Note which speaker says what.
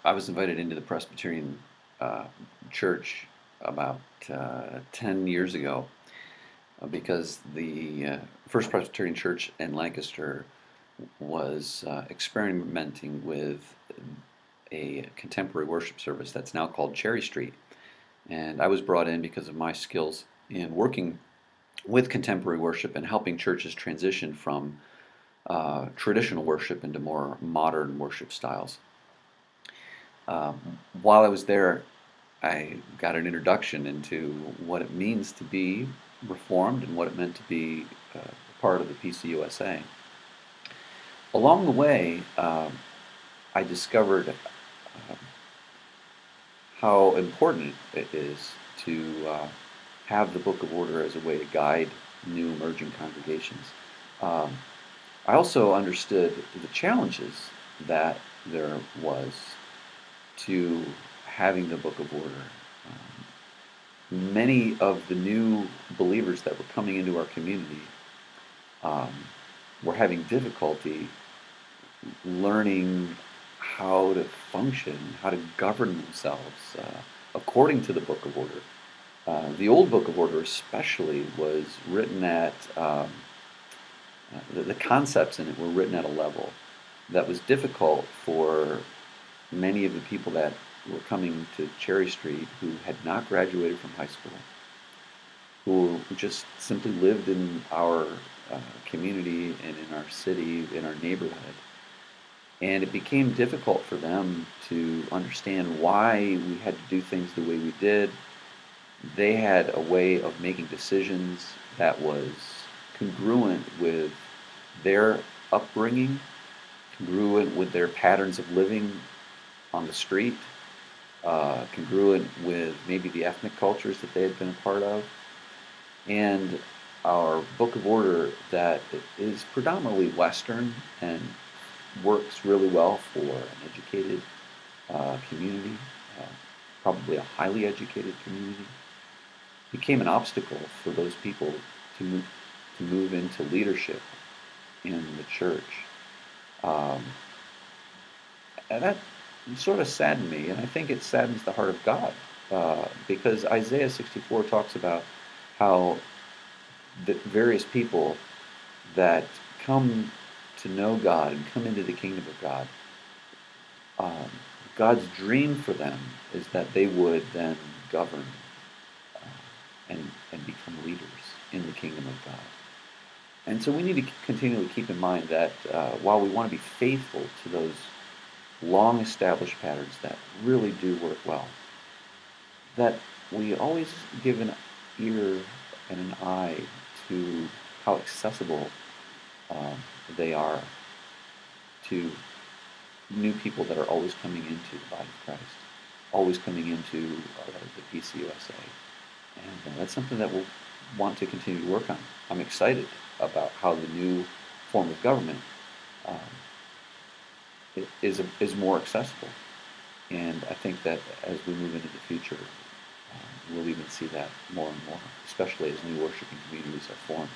Speaker 1: I was invited into the Presbyterian uh, church about 10 years ago because the First Presbyterian Church in Lancaster was experimenting with a contemporary worship service that's now called Cherry Street. And I was brought in because of my skills in working with contemporary worship and helping churches transition from traditional worship into more modern worship styles. While I was there, I got an introduction into what it means to be Reformed and what it meant to be part of the PCUSA. Along the way, I discovered how important it is to have the Book of Order as a way to guide new emerging congregations. Um, I also understood the challenges that there was to having the Book of Order. Many of the new believers that were coming into our community um, were having difficulty learning how to function, how to govern themselves according to the Book of Order. The old Book of Order, especially, was written at the concepts in it were written at a level that was difficult for many of the people that were coming to Cherry Street who had not graduated from high school, who just simply lived in our community and in our city, in our neighborhood. And it became difficult for them to understand why we had to do things the way we did. They had a way of making decisions that was congruent with their upbringing, congruent with their patterns of living on the street, congruent with maybe the ethnic cultures that they had been a part of. And our Book of Order that is predominantly Western and works really well for an educated community, uh, probably a highly educated community, became an obstacle for those people to move into leadership in the church. Um, and that sort of saddened me, and I think it saddens the heart of God, because Isaiah 64 talks about how the various people that come to know God and come into the kingdom of God, um, God's dream for them is that they would then govern and become leaders in the kingdom of God. And so we need to continually keep in mind that while we want to be faithful to those long established patterns that really do work well, that we always give an ear and an eye to how accessible they are to new people that are always coming into the body of Christ, always coming into the PCUSA. And that's something that we'll want to continue to work on. I'm excited about how the new form of government is more accessible. And I think that as we move into the future, we'll even see that more and more, especially as new worshiping communities are formed.